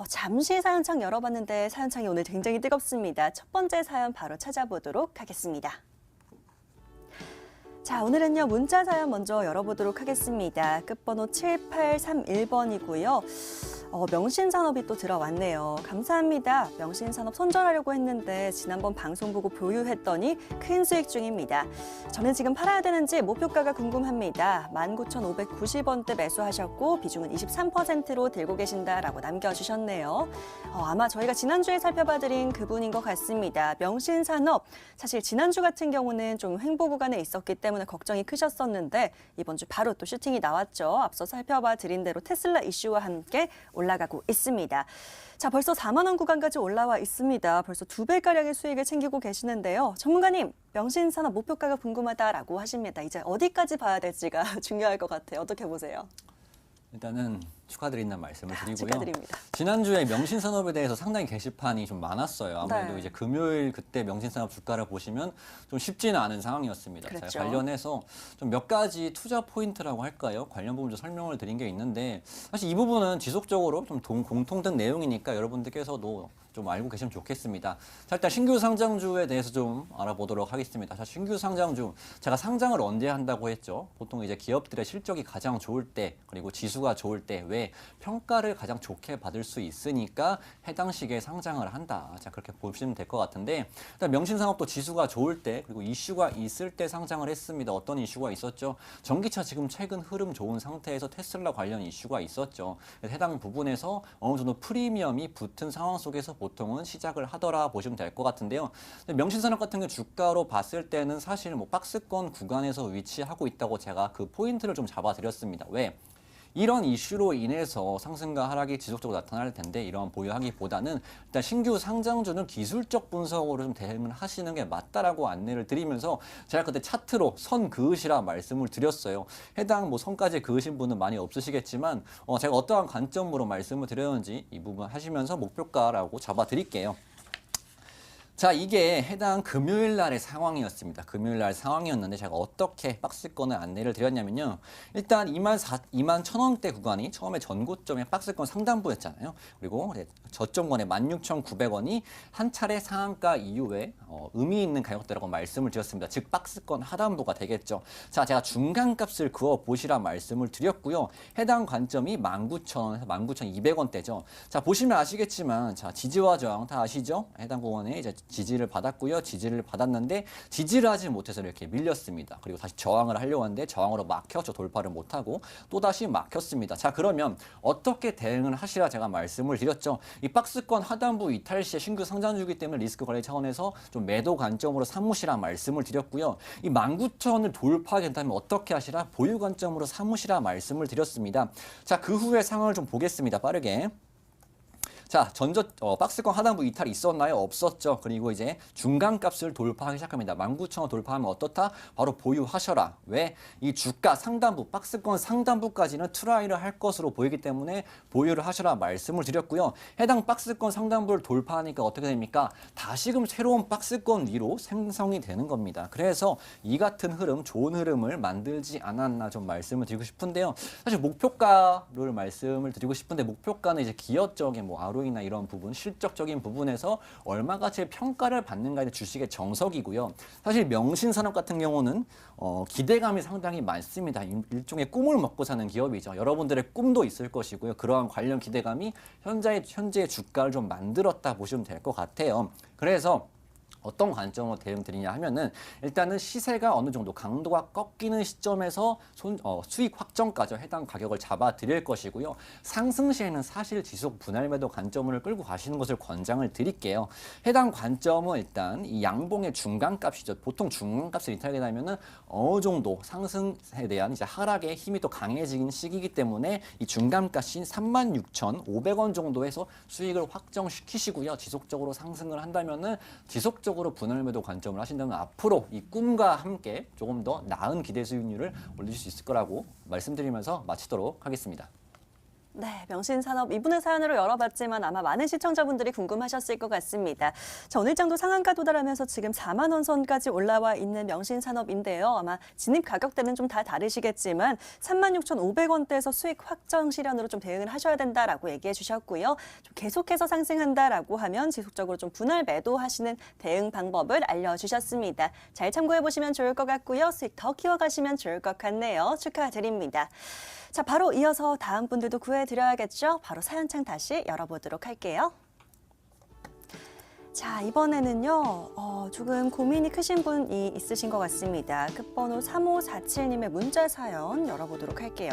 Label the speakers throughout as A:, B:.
A: 잠시 사연창 열어봤는데 사연창이 오늘 굉장히 뜨겁습니다. 첫 번째 사연 바로 찾아보도록 하겠습니다. 자, 오늘은요, 문자 사연 먼저 열어보도록 하겠습니다. 끝번호 7831번이고요. 명신산업이 또 들어왔네요. 감사합니다. 명신산업 손절하려고 했는데 지난번 방송 보고 보유했더니 큰 수익 중입니다. 저는 지금 팔아야 되는지 목표가가 궁금합니다. 19,590원대 매수하셨고 비중은 23%로 들고 계신다라고 남겨주셨네요. 아마 저희가 지난주에 살펴봐드린 그분인 것 같습니다. 명신산업, 사실 지난주 같은 경우는 좀 횡보 구간에 있었기 때문에 걱정이 크셨었는데 이번 주 바로 또 슈팅이 나왔죠. 앞서 살펴봐드린 대로 테슬라 이슈와 함께 올라가고 있습니다. 자, 벌써 4만 원 구간까지 올라와 있습니다. 벌써 2배가량의 수익을 챙기고 계시는데요. 전문가님, 명신산업 목표가가 궁금하다라고 하십니다. 이제 어디까지 봐야 될지가 중요할 것 같아요. 어떻게 보세요?
B: 일단은 축하드린다는 말씀을 드리고요.
A: 축하드립니다.
B: 지난주에 명신산업에 대해서 상당히 게시판이 좀 많았어요. 아무래도
A: 네.
B: 이제 금요일 그때 명신산업 주가를 보시면 좀 쉽지는 않은 상황이었습니다.
A: 그렇죠.
B: 제가 관련해서 좀 몇 가지 투자 포인트라고 할까요? 관련 부분 좀 설명을 드린 게 있는데 사실 이 부분은 지속적으로 좀 공통된 내용이니까 여러분들께서도 좀 알고 계시면 좋겠습니다. 자, 일단 신규 상장주에 대해서 좀 알아보도록 하겠습니다. 자, 신규 상장주, 제가 상장을 언제 한다고 했죠? 보통 이제 기업들의 실적이 가장 좋을 때, 그리고 지수가 좋을 때, 왜 평가를 가장 좋게 받을 수 있으니까 해당 시기에 상장을 한다. 자, 그렇게 보시면 될 것 같은데, 일단 명신산업도 지수가 좋을 때, 그리고 이슈가 있을 때 상장을 했습니다. 어떤 이슈가 있었죠? 전기차 지금 최근 흐름 좋은 상태에서 테슬라 관련 이슈가 있었죠. 해당 부분에서 어느 정도 프리미엄이 붙은 상황 속에서 보통은 시작을 하더라 보시면 될 것 같은데요. 명신산업 같은 경우 주가로 봤을 때는 사실 뭐 박스권 구간에서 위치하고 있다고 제가 그 포인트를 좀 잡아드렸습니다. 왜? 이런 이슈로 인해서 상승과 하락이 지속적으로 나타날 텐데 이런 보유하기보다는 일단 신규 상장주는 기술적 분석으로 좀 대응을 하시는 게 맞다라고 안내를 드리면서 제가 그때 차트로 선 그으시라 말씀을 드렸어요. 해당 뭐 선까지 그으신 분은 많이 없으시겠지만 제가 어떠한 관점으로 말씀을 드렸는지 이 부분 하시면서 목표가라고 잡아드릴게요. 자, 이게 해당 금요일 날의 상황이었습니다. 금요일 날 상황이었는데 제가 어떻게 박스권을 안내를 드렸냐면요. 일단 21,000원대 구간이 처음에 전고점의 박스권 상단부였잖아요. 그리고 저점권의 16,900원이 한 차례 상한가 이후에 의미 있는 가격대라고 말씀을 드렸습니다. 즉 박스권 하단부가 되겠죠. 자, 제가 중간값을 그어 보시라 말씀을 드렸고요. 해당 관점이 19,000원에서 19,200원대죠. 자, 보시면 아시겠지만 자, 지지와 저항 다 아시죠? 해당 구간에 이제 지지를 받았고요. 지지를 받았는데 지지를 하지 못해서 이렇게 밀렸습니다. 그리고 다시 저항을 하려고 하는데 저항으로 막혔죠. 돌파를 못하고 또다시 막혔습니다. 자, 그러면 어떻게 대응을 하시라 제가 말씀을 드렸죠. 이 박스권 하단부 이탈 시에 신규 상장주이기 때문에 리스크 관리 차원에서 좀 매도 관점으로 삼으시라 말씀을 드렸고요. 이 19,000원을 돌파하게 된다면 어떻게 하시라? 보유 관점으로 삼으시라 말씀을 드렸습니다. 자, 그 후에 상황을 좀 보겠습니다. 빠르게. 자, 박스권 하단부 이탈이 있었나요? 없었죠. 그리고 이제 중간값을 돌파하기 시작합니다. 19,000원 돌파하면 어떻다? 바로 보유하셔라. 왜? 이 주가 상단부, 박스권 상단부까지는 트라이를 할 것으로 보이기 때문에 보유를 하셔라 말씀을 드렸고요. 해당 박스권 상단부를 돌파하니까 어떻게 됩니까? 다시금 새로운 박스권 위로 생성이 되는 겁니다. 그래서 이 같은 흐름, 좋은 흐름을 만들지 않았나 좀 말씀을 드리고 싶은데요. 사실 목표가를 말씀을 드리고 싶은데 목표가는 이제 기업적인 뭐 이나 이런 부분, 실적적인 부분에서 얼마가치 평가를 받는가의 주식의 정석이고요. 사실 명신산업 같은 경우는 기대감이 상당히 많습니다. 일종의 꿈을 먹고 사는 기업이죠. 여러분들의 꿈도 있을 것이고요. 그러한 관련 기대감이 현재의 주가를 좀 만들었다 보시면 될 것 같아요. 그래서 어떤 관점으로 대응 드리냐 하면은 일단은 시세가 어느 정도 강도가 꺾이는 시점에서 수익 확정까지 해당 가격을 잡아 드릴 것이고요. 상승 시에는 사실 지속 분할 매도 관점을 끌고 가시는 것을 권장을 드릴게요. 해당 관점은 일단 이 양봉의 중간값이죠. 보통 중간값을 이탈하게 되면은 어느 정도 상승에 대한 이제 하락의 힘이 또 강해지는 시기이기 때문에 이 중간값인 36,500원 정도에서 수익을 확정시키시고요. 지속적으로 상승을 한다면은 지속적으로 분할 매도 관점을 하신다면 앞으로 이 꿈과 함께 조금 더 나은 기대 수익률을 올릴 수 있을 거라고 말씀드리면서 마치도록 하겠습니다.
A: 네, 명신산업 이분의 사연으로 열어봤지만 아마 많은 시청자분들이 궁금하셨을 것 같습니다. 자, 오늘 장도 상한가 도달하면서 지금 4만 원 선까지 올라와 있는 명신산업인데요. 아마 진입 가격대는 좀 다 다르시겠지만 36,500원대에서 수익 확정 실현으로 좀 대응을 하셔야 된다라고 얘기해 주셨고요. 좀 계속해서 상승한다라고 하면 지속적으로 좀 분할 매도하시는 대응 방법을 알려주셨습니다. 잘 참고해 보시면 좋을 것 같고요. 수익 더 키워가시면 좋을 것 같네요. 축하드립니다. 자, 바로 이어서 다음 분들도 구해드려야겠죠? 바로 사연창 다시 열어보도록 할게요. 자, 이번에는요, 조금 고민이 크신 분이 있으신 것 같습니다. 끝번호 3547님의 문자 사연 열어보도록 할게요.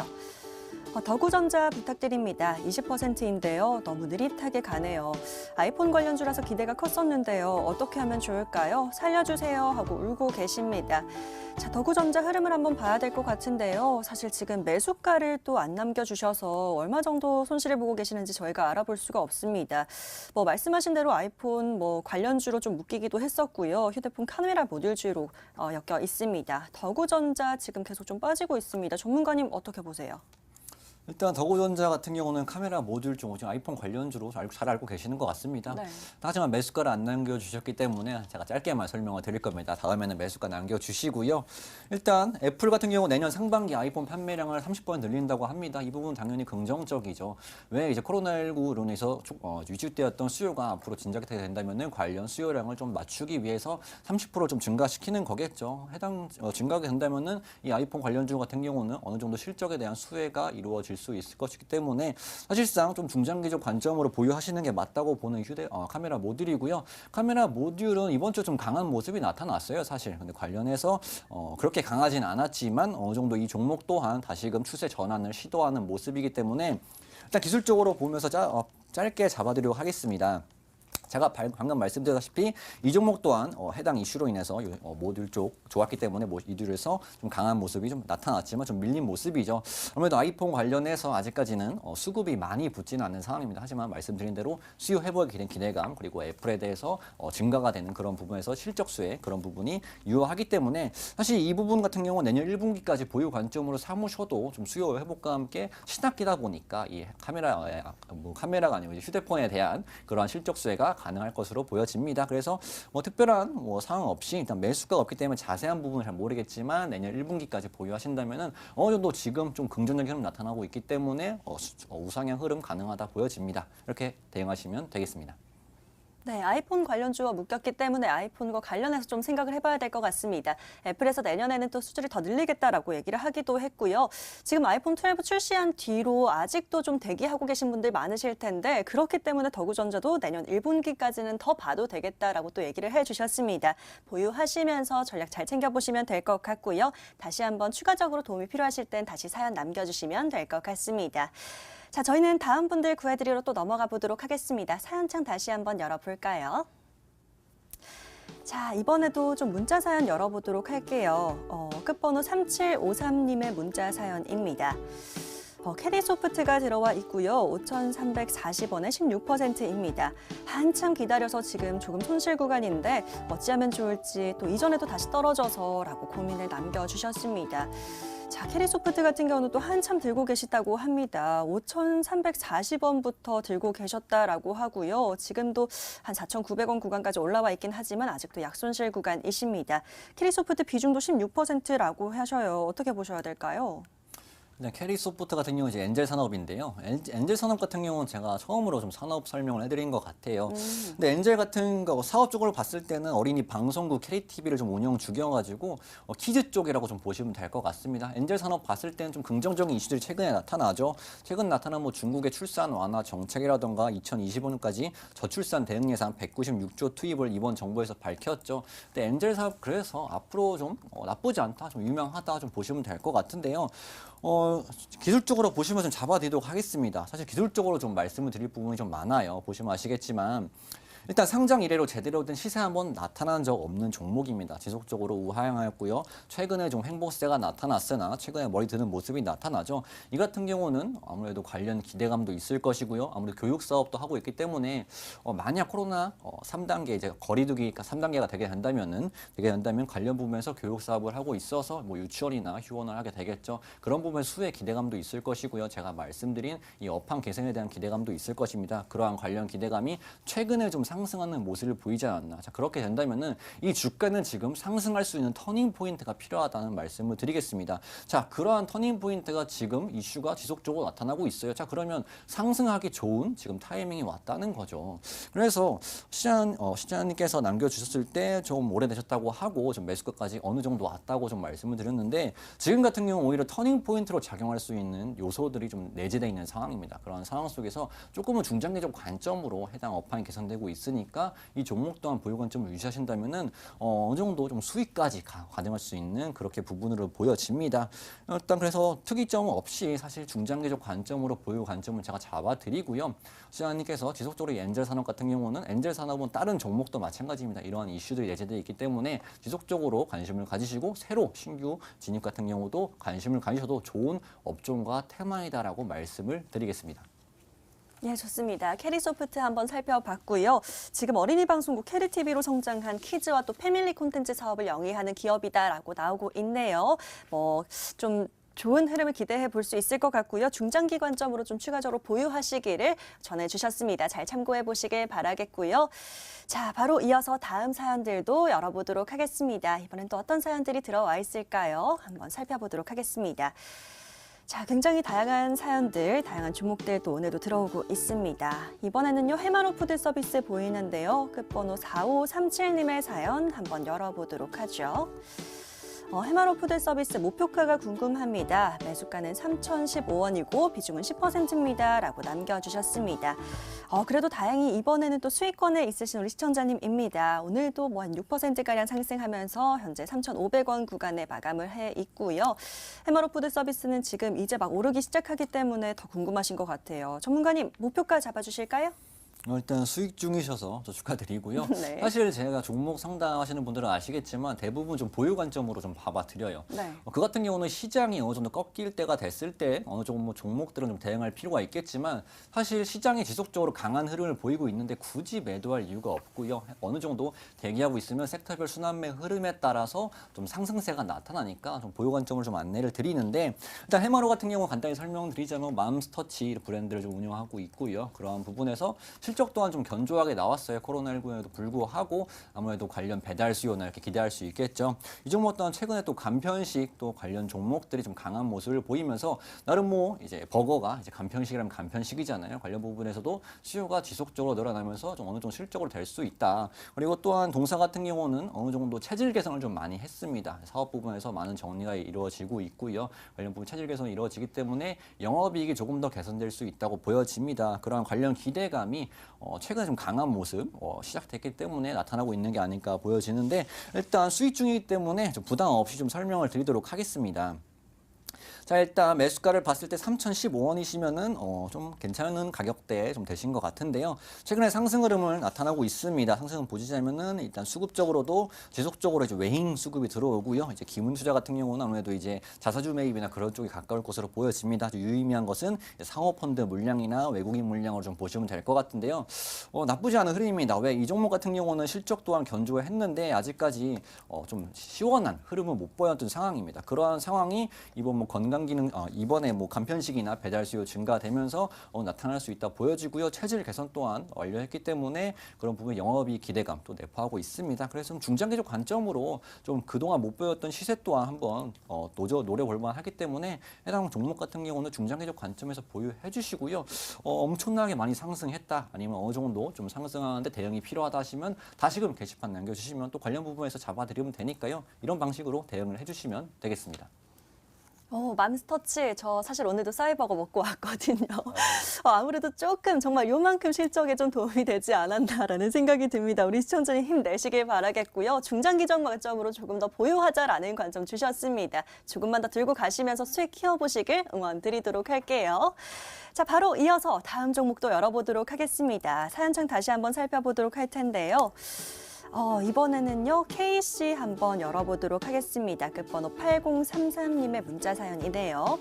A: 더구전자 부탁드립니다. 20%인데요. 너무 느릿하게 가네요. 아이폰 관련주라서 기대가 컸었는데요. 어떻게 하면 좋을까요? 살려주세요 하고 울고 계십니다. 자, 더구전자 흐름을 한번 봐야 될 것 같은데요. 사실 지금 매수가를 또 안 남겨주셔서 얼마 정도 손실을 보고 계시는지 저희가 알아볼 수가 없습니다. 뭐 말씀하신 대로 아이폰 뭐 관련주로 좀 묶이기도 했었고요. 휴대폰 카메라 모듈주로 엮여 있습니다. 더구전자 지금 계속 좀 빠지고 있습니다. 전문가님 어떻게 보세요?
B: 일단 더구전자 같은 경우는 카메라 모듈 쪽 아이폰 관련주로 잘 알고 계시는 것 같습니다.
A: 네.
B: 하지만 매수가를 안 남겨주셨기 때문에 제가 짧게만 설명을 드릴 겁니다. 다음에는 매수가 남겨주시고요. 일단 애플 같은 경우 내년 상반기 아이폰 판매량을 30% 늘린다고 합니다. 이 부분은 당연히 긍정적이죠. 왜 이제 코로나19로 인해서 위축되었던 수요가 앞으로 진작이 된다면 관련 수요량을 좀 맞추기 위해서 30%좀 증가시키는 거겠죠. 해당 증가가 된다면은 이 아이폰 관련주 같은 경우는 어느 정도 실적에 대한 수혜가 이루어질 수 있을 것이기 때문에 사실상 좀 중장기적 관점으로 보유하시는 게 맞다고 보는 카메라 모듈이고요. 카메라 모듈은 이번 주 좀 강한 모습이 나타났어요, 사실. 근데 관련해서 그렇게 강하진 않았지만 어느 정도 이 종목 또한 다시금 추세 전환을 시도하는 모습이기 때문에 일단 기술적으로 보면서 짧게 잡아드리도록 하겠습니다. 제가 방금 말씀드렸다시피 이 종목 또한 해당 이슈로 인해서 모듈 쪽 좋았기 때문에 모듈에서 좀 강한 모습이 좀 나타났지만 좀 밀린 모습이죠. 아무래도 아이폰 관련해서 아직까지는 수급이 많이 붙지는 않는 상황입니다. 하지만 말씀드린 대로 수요 회복에 된 기대감 그리고 애플에 대해서 증가가 되는 그런 부분에서 실적 수혜 그런 부분이 유효하기 때문에 사실 이 부분 같은 경우 내년 1분기까지 보유 관점으로 삼으셔도 좀 수요 회복과 함께 신학기다 보니까 이 카메라가 아니고 휴대폰에 대한 그러한 실적 수혜가 가능할 것으로 보여집니다. 그래서 뭐 특별한 상황 없이 일단 매수가 없기 때문에 자세한 부분은 잘 모르겠지만 내년 1분기까지 보유하신다면은 어느 정도 지금 좀 긍정적인 흐름 나타나고 있기 때문에 우상향 흐름 가능하다 보여집니다. 이렇게 대응하시면 되겠습니다.
A: 네, 아이폰 관련주와 묶였기 때문에 아이폰과 관련해서 좀 생각을 해봐야 될 것 같습니다. 애플에서 내년에는 또 수주를 더 늘리겠다라고 얘기를 하기도 했고요. 지금 아이폰 12 출시한 뒤로 아직도 좀 대기하고 계신 분들 많으실 텐데 그렇기 때문에 더구전자도 내년 1분기까지는 더 봐도 되겠다라고 또 얘기를 해주셨습니다. 보유하시면서 전략 잘 챙겨보시면 될 것 같고요. 다시 한번 추가적으로 도움이 필요하실 땐 다시 사연 남겨주시면 될 것 같습니다. 자, 저희는 다음 분들 구해드리러 또 넘어가 보도록 하겠습니다. 사연창 다시 한번 열어볼까요? 자, 이번에도 좀 문자 사연 열어보도록 할게요. 끝번호 3753님의 문자 사연입니다. 캐리소프트가 들어와 있고요. 5,340원에 16%입니다. 한참 기다려서 지금 조금 손실 구간인데 어찌하면 좋을지 또 이전에도 다시 떨어져서라고 고민을 남겨주셨습니다. 자, 캐리소프트 같은 경우는 또 한참 들고 계시다고 합니다. 5,340원부터 들고 계셨다라고 하고요. 지금도 한 4,900원 구간까지 올라와 있긴 하지만 아직도 약손실 구간이십니다. 캐리소프트 비중도 16%라고 하셔요. 어떻게 보셔야 될까요?
B: 캐리소프트 같은 경우는 이제 엔젤 산업인데요. 엔젤 산업 같은 경우는 제가 처음으로 좀 산업 설명을 해드린 것 같아요. 근데 엔젤 같은 거 사업적으로 봤을 때는 어린이 방송국 KTV를 좀 운영 중이어가지고 키즈 쪽이라고 좀 보시면 될 것 같습니다. 엔젤 산업 봤을 때는 좀 긍정적인 이슈들이 최근에 나타나죠. 최근 나타난 중국의 출산 완화 정책이라던가 2025년까지 저출산 대응 예산 196조 투입을 이번 정부에서 밝혔죠. 근데 엔젤 사업 그래서 앞으로 좀 나쁘지 않다, 좀 유명하다 좀 보시면 될 것 같은데요. 기술적으로 보시면 좀 잡아드리도록 하겠습니다. 사실 기술적으로 좀 말씀을 드릴 부분이 좀 많아요. 보시면 아시겠지만 일단 상장 이래로 제대로 된 시세 한번 나타난 적 없는 종목입니다. 지속적으로 우하향하였고요. 최근에 좀 행보세가 나타났으나 최근에 머리 드는 모습이 나타나죠. 이 같은 경우는 아무래도 관련 기대감도 있을 것이고요. 아무래도 교육 사업도 하고 있기 때문에 만약 코로나 3단계 이제 거리두기가 3단계가 되게 된다면 관련 부분에서 교육 사업을 하고 있어서 뭐 유치원이나 휴원을 하게 되겠죠. 그런 부분에 수혜 기대감도 있을 것이고요. 제가 말씀드린 이 업황 개선에 대한 기대감도 있을 것입니다. 그러한 관련 기대감이 최근에 좀 상승하는 모습을 보이지 않았나. 자, 그렇게 된다면은 이 주가는 지금 상승할 수 있는 터닝 포인트가 필요하다는 말씀을 드리겠습니다. 자, 그러한 터닝 포인트가 지금 이슈가 지속적으로 나타나고 있어요. 자, 그러면 상승하기 좋은 지금 타이밍이 왔다는 거죠. 그래서 시장님께서 남겨주셨을 때 좀 오래되셨다고 하고 좀 매수가까지 어느 정도 왔다고 좀 말씀을 드렸는데 지금 같은 경우 오히려 터닝 포인트로 작용할 수 있는 요소들이 좀 내재되어 있는 상황입니다. 그런 상황 속에서 조금은 중장기적 관점으로 해당 업황이 개선되고 있으니까 이 종목 또한 보유 관점을 유지하신다면은 어느 정도 좀 수익까지 가능할 수 있는 그렇게 부분으로 보여집니다. 일단 그래서 특이점 없이 사실 중장기적 관점으로 보유 관점을 제가 잡아드리고요. 시장님께서 지속적으로 이 엔젤 산업 같은 경우는 엔젤 산업은 다른 종목도 마찬가지입니다. 이러한 이슈들이 내재되어 있기 때문에 지속적으로 관심을 가지시고 새로 신규 진입 같은 경우도 관심을 가지셔도 좋은 업종과 테마이다라고 말씀을 드리겠습니다.
A: 예, 좋습니다. 캐리소프트 한번 살펴봤고요. 지금 어린이 방송국 캐리TV로 성장한 키즈와 또 패밀리 콘텐츠 사업을 영위하는 기업이다라고 나오고 있네요. 좀 좋은 흐름을 기대해 볼 수 있을 것 같고요. 중장기 관점으로 좀 추가적으로 보유하시기를 전해주셨습니다. 잘 참고해 보시길 바라겠고요. 자, 바로 이어서 다음 사연들도 열어보도록 하겠습니다. 이번엔 또 어떤 사연들이 들어와 있을까요? 한번 살펴보도록 하겠습니다. 자, 굉장히 다양한 사연들, 다양한 종목들 또 오늘도 들어오고 있습니다. 이번에는요, 해마로 푸드 서비스 보이는데요. 끝번호 4537님의 사연 한번 열어보도록 하죠. 해마로 푸드 서비스 목표가가 궁금합니다. 매수가는 3,015원이고 비중은 10%입니다. 라고 남겨주셨습니다. 그래도 다행히 이번에는 또 수익권에 있으신 우리 시청자님입니다. 오늘도 뭐 한 6%가량 상승하면서 현재 3,500원 구간에 마감을 해 있고요. 해마로 푸드 서비스는 지금 이제 막 오르기 시작하기 때문에 더 궁금하신 것 같아요. 전문가님, 목표가 잡아주실까요?
B: 일단 수익 중이셔서 저 축하드리고요.
A: 네.
B: 사실 제가 종목 상담하시는 분들은 아시겠지만 대부분 좀 보유 관점으로 좀 봐드려요.
A: 네.
B: 그 같은 경우는 시장이 어느 정도 꺾일 때가 됐을 때 어느 정도 뭐 종목들은 좀 대응할 필요가 있겠지만 사실 시장이 지속적으로 강한 흐름을 보이고 있는데 굳이 매도할 이유가 없고요. 어느 정도 대기하고 있으면 섹터별 순환매 흐름에 따라서 좀 상승세가 나타나니까 좀 보유 관점을 좀 안내를 드리는데 일단 해마로 같은 경우 간단히 설명드리자면 맘스터치 브랜드를 좀 운영하고 있고요. 그러한 부분에서 실적 또한 좀 견조하게 나왔어요. 코로나19에도 불구하고 아무래도 관련 배달 수요나 이렇게 기대할 수 있겠죠. 이 종목 또한 최근에 또 간편식 또 관련 종목들이 좀 강한 모습을 보이면서 나름 뭐 이제 버거가 이제 간편식이라면 간편식이잖아요. 관련 부분에서도 수요가 지속적으로 늘어나면서 좀 어느 정도 실적으로 될 수 있다. 그리고 또한 동사 같은 경우는 어느 정도 체질 개선을 좀 많이 했습니다. 사업 부분에서 많은 정리가 이루어지고 있고요. 관련 부분 체질 개선이 이루어지기 때문에 영업이익이 조금 더 개선될 수 있다고 보여집니다. 그러한 관련 기대감이 최근에 좀 강한 모습 시작됐기 때문에 나타나고 있는 게 아닐까 보여지는데 일단 수익 중이기 때문에 좀 부담 없이 좀 설명을 드리도록 하겠습니다. 자, 일단 매수가를 봤을 때 3,015원이시면은 좀 괜찮은 가격대에 좀 되신 것 같은데요. 최근에 상승 흐름을 나타나고 있습니다. 상승을 보시자면은 일단 수급적으로도 지속적으로 이제 외인 수급이 들어오고요. 이제 기문 투자 같은 경우는 아무래도 이제 자사주 매입이나 그런 쪽이 가까울 것으로 보여집니다. 아주 유의미한 것은 상호펀드 물량이나 외국인 물량으로 좀 보시면 될 것 같은데요. 나쁘지 않은 흐름입니다. 왜 이 종목 같은 경우는 실적 또한 견조했는데 아직까지 좀 시원한 흐름을 못 보였던 상황입니다. 그러한 상황이 이번 뭐 건강 기능 이번에 뭐 간편식이나 배달 수요 증가되면서 나타날 수 있다 보여지고요. 체질 개선 또한 완료했기 때문에 그런 부분 영업이익 기대감 또 내포하고 있습니다. 그래서 좀 중장기적 관점으로 좀 그동안 못 보였던 시세 또한 한번 노려볼 만하기 때문에 해당 종목 같은 경우는 중장기적 관점에서 보유해 주시고요. 엄청나게 많이 상승했다 아니면 어느 정도 좀 상승하는데 대응이 필요하다 하시면 다시금 게시판 남겨주시면 또 관련 부분에서 잡아드리면 되니까요. 이런 방식으로 대응을 해주시면 되겠습니다.
A: 맘스터치 저 사실 오늘도 싸이버거 먹고 왔거든요. 아무래도 조금 정말 요만큼 실적에 좀 도움이 되지 않았나라는 생각이 듭니다. 우리 시청자님 힘내시길 바라겠고요. 중장기적 관점으로 조금 더 보유하자라는 관점 주셨습니다. 조금만 더 들고 가시면서 수익 키워보시길 응원 드리도록 할게요. 자, 바로 이어서 다음 종목도 열어보도록 하겠습니다. 사연창 다시 한번 살펴보도록 할 텐데요. 이번에는요, KC 한번 열어보도록 하겠습니다. 끝번호 8033님의 문자 사연이네요.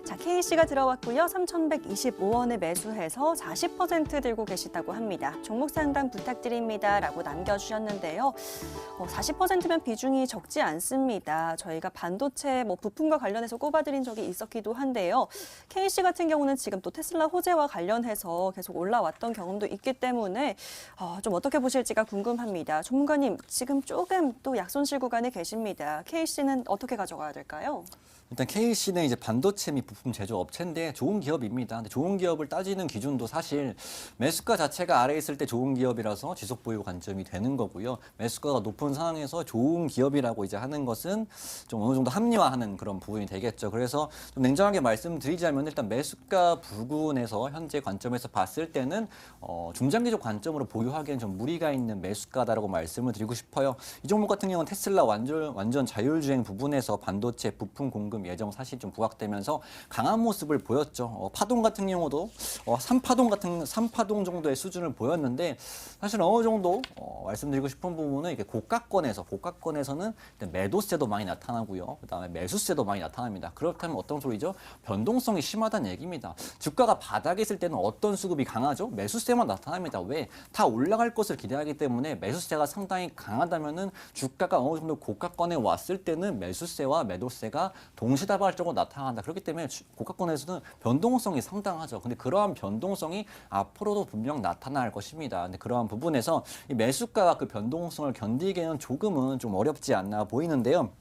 A: 자, KC가 들어왔고요. 3,125원에 매수해서 40% 들고 계시다고 합니다. 종목 상담 부탁드립니다. 라고 남겨주셨는데요. 40%면 비중이 적지 않습니다. 저희가 반도체 부품과 관련해서 꼽아드린 적이 있었기도 한데요. KC 같은 경우는 지금 또 테슬라 호재와 관련해서 계속 올라왔던 경험도 있기 때문에 좀 어떻게 보실지가 궁금합니다. 전문가님, 지금 조금 또 약손실 구간에 계십니다. KC는 어떻게 가져가야 될까요?
B: 일단 KC는 이제 반도체 및 부품 제조 업체인데 좋은 기업입니다. 근데 좋은 기업을 따지는 기준도 사실 매수가 자체가 아래에 있을 때 좋은 기업이라서 지속 보유 관점이 되는 거고요. 매수가가 높은 상황에서 좋은 기업이라고 이제 하는 것은 좀 어느 정도 합리화하는 그런 부분이 되겠죠. 그래서 좀 냉정하게 말씀드리자면 일단 매수가 부근에서 현재 관점에서 봤을 때는 중장기적 관점으로 보유하기엔 좀 무리가 있는 매수가다라고 말씀을 드리고 싶어요. 이 종목 같은 경우는 테슬라 완전 자율주행 부분에서 반도체 부품 공급 예정 사실 좀 부각되면서 강한 모습을 보였죠. 파동 같은 경우도 3파동 정도의 수준을 보였는데 사실 어느 정도 말씀드리고 싶은 부분은 이게 고가권에서는 일단 매도세도 많이 나타나고요. 그다음에 매수세도 많이 나타납니다. 그렇다면 어떤 소리죠? 변동성이 심하다는 얘기입니다. 주가가 바닥에 있을 때는 어떤 수급이 강하죠? 매수세만 나타납니다. 왜? 다 올라갈 것을 기대하기 때문에 매수세가 상당히 강하다면은 주가가 어느 정도 고가권에 왔을 때는 매수세와 매도세가 동시다발적으로 나타난다. 그렇기 때문에 고가권에서는 변동성이 상당하죠. 근데 그러한 변동성이 앞으로도 분명 나타날 것입니다. 근데 그러한 부분에서 이 매수가가 그 변동성을 견디기에는 조금은 좀 어렵지 않나 보이는데요.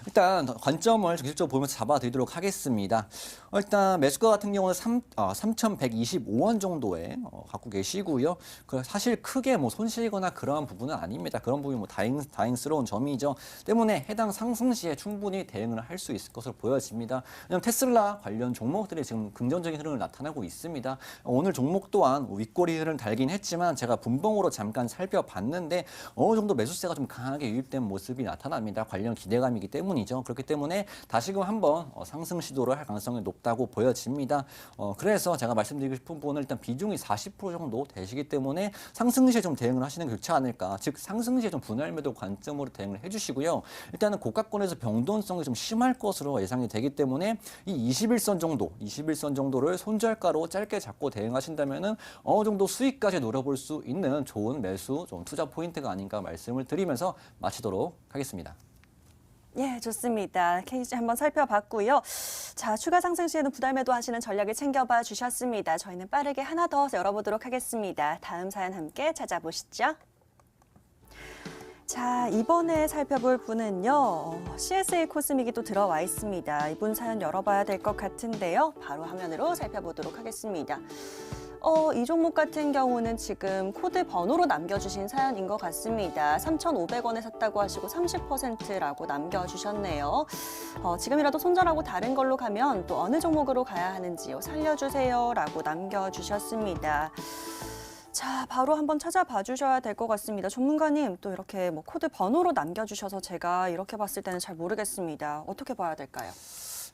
B: 일단 관점을 직접적으로 보면서 잡아드리도록 하겠습니다. 일단 매수가 같은 경우는 3,125원 정도에 갖고 계시고요. 사실 크게 손실거나 그러한 부분은 아닙니다. 그런 부분이 다행스러운 점이죠. 때문에 해당 상승 시에 충분히 대응을 할 수 있을 것으로 보여집니다. 왜냐하면 테슬라 관련 종목들이 지금 긍정적인 흐름을 나타내고 있습니다. 오늘 종목 또한 윗꼬리 흐름을 달긴 했지만 제가 분봉으로 잠깐 살펴봤는데 어느 정도 매수세가 좀 강하게 유입된 모습이 나타납니다. 관련 기대감이기 때문이죠. 그렇기 때문에 다시금 한번 상승 시도를 할 가능성이 높다고 보여집니다. 그래서 제가 말씀드리고 싶은 부분은 일단 비중이 40% 정도 되시기 때문에 상승 시에 좀 대응을 하시는 게 좋지 않을까. 즉 상승 시에 좀 분할 매도 관점으로 대응을 해주시고요. 일단은 고가권에서 변동성이 좀 심할 것으로 예상이 되기 때문에 이 21선 정도를 손절가로 짧게 잡고 대응하신다면은 어느 정도 수익까지 노려볼 수 있는 좋은 매수, 좀 투자 포인트가 아닌가 말씀을 드리면서 마치도록 하겠습니다.
A: 예, 좋습니다. KC 한번 살펴봤고요. 자, 추가 상승 시에는 부담 매도 하시는 전략을 챙겨봐 주셨습니다. 저희는 빠르게 하나 더 열어보도록 하겠습니다. 다음 사연 함께 찾아보시죠. 자, 이번에 살펴볼 분은요. CSA 코스믹이 또 들어와 있습니다. 이분 사연 열어봐야 될 것 같은데요. 바로 화면으로 살펴보도록 하겠습니다. 이 종목 같은 경우는 지금 코드 번호로 남겨주신 사연인 것 같습니다. 3,500원에 샀다고 하시고 30%라고 남겨주셨네요. 지금이라도 손절하고 다른 걸로 가면 또 어느 종목으로 가야 하는지요. 살려주세요 라고 남겨주셨습니다. 자, 바로 한번 찾아봐 주셔야 될 것 같습니다. 전문가님, 또 이렇게 코드 번호로 남겨주셔서 제가 이렇게 봤을 때는 잘 모르겠습니다. 어떻게 봐야 될까요?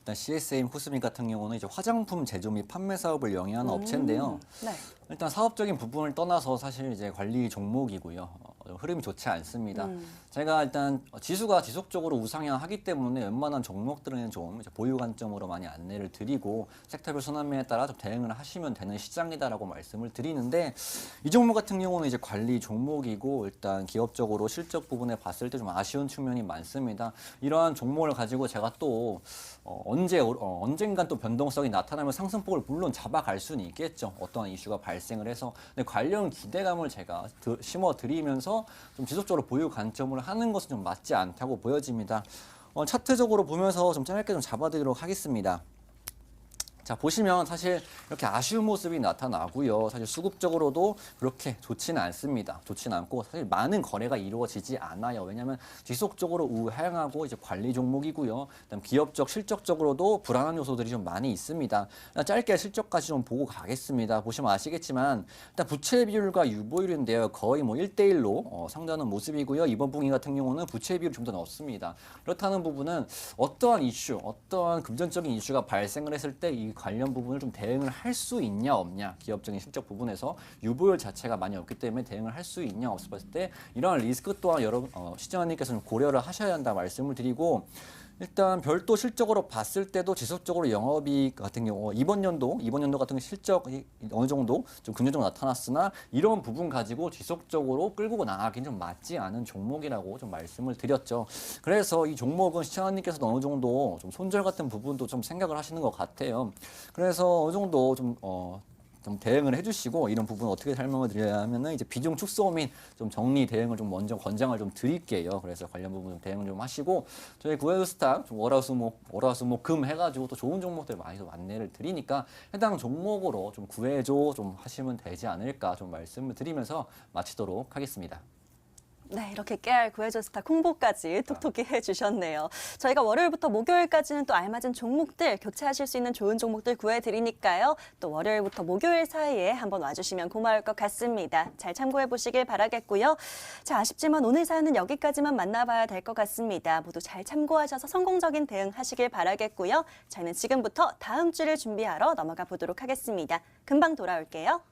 B: 일단 CSM 코스믹 같은 경우는 이제 화장품 제조 및 판매 사업을 영위하는 업체인데요.
A: 네.
B: 일단 사업적인 부분을 떠나서 사실 이제 관리 종목이고요. 흐름이 좋지 않습니다. 제가 일단 지수가 지속적으로 우상향하기 때문에 웬만한 종목들은 좀 이제 보유 관점으로 많이 안내를 드리고 섹터별 순환매에 따라 좀 대응을 하시면 되는 시장이다라고 말씀을 드리는데 이 종목 같은 경우는 이제 관리 종목이고 일단 기업적으로 실적 부분에 봤을 때 좀 아쉬운 측면이 많습니다. 이러한 종목을 가지고 제가 또 언젠간 또 변동성이 나타나면 상승폭을 물론 잡아갈 수는 있겠죠. 어떠한 이슈가 발생을 해서. 근데 관련 기대감을 제가 심어드리면서 좀 지속적으로 보유 관점으로 하는 것은 좀 맞지 않다고 보여집니다. 차트적으로 보면서 좀 짧게 좀 잡아드리도록 하겠습니다. 자, 보시면 사실 이렇게 아쉬운 모습이 나타나고요. 사실 수급적으로도 그렇게 좋지는 않습니다. 좋지는 않고 사실 많은 거래가 이루어지지 않아요. 왜냐하면 지속적으로 우하향하고 이제 관리 종목이고요. 그다음 기업적, 실적적으로도 불안한 요소들이 좀 많이 있습니다. 짧게 실적까지 좀 보고 가겠습니다. 보시면 아시겠지만 일단 부채 비율과 유보율인데요. 거의 뭐 1대1로 상대하는 모습이고요. 이번 분기 같은 경우는 부채 비율이 좀 더 높습니다. 그렇다는 부분은 어떠한 이슈, 어떠한 금전적인 이슈가 발생을 했을 때 이 관련 부분을 좀 대응을 할 수 있냐 없냐, 기업적인 실적 부분에서 유보율 자체가 많이 없기 때문에 대응을 할 수 있냐 없을 때 이러한 리스크 또한 여러분 시청자님께서 좀 고려를 하셔야 한다 말씀을 드리고, 일단 별도 실적으로 봤을 때도 지속적으로 영업이익 같은 경우 이번 연도 같은 실적이 어느 정도 좀 긍정적으로 나타났으나 이런 부분 가지고 지속적으로 끌고 나가기는 좀 맞지 않은 종목이라고 좀 말씀을 드렸죠. 그래서 이 종목은 시청자님께서도 어느 정도 좀 손절 같은 부분도 좀 생각을 하시는 것 같아요. 그래서 어느 정도 좀 대응을 해주시고, 이런 부분 어떻게 설명을 드려야 하면은 이제 비중 축소 및 좀 정리 대응을 좀 먼저 권장을 좀 드릴게요. 그래서 관련 부분 좀 대응을 좀 하시고, 저희 구해스탁 좀 월화수목 금 해가지고 또 좋은 종목들 많이 좀 안내를 드리니까 해당 종목으로 좀 구해줘 좀 하시면 되지 않을까 좀 말씀을 드리면서 마치도록 하겠습니다.
A: 네, 이렇게 깨알 구해줘 스탁 홍보까지 톡톡히 해주셨네요. 저희가 월요일부터 목요일까지는 또 알맞은 종목들, 교체하실 수 있는 좋은 종목들 구해드리니까요. 또 월요일부터 목요일 사이에 한번 와주시면 고마울 것 같습니다. 잘 참고해보시길 바라겠고요. 자, 아쉽지만 오늘 사연은 여기까지만 만나봐야 될 것 같습니다. 모두 잘 참고하셔서 성공적인 대응하시길 바라겠고요. 저희는 지금부터 다음 주를 준비하러 넘어가 보도록 하겠습니다. 금방 돌아올게요.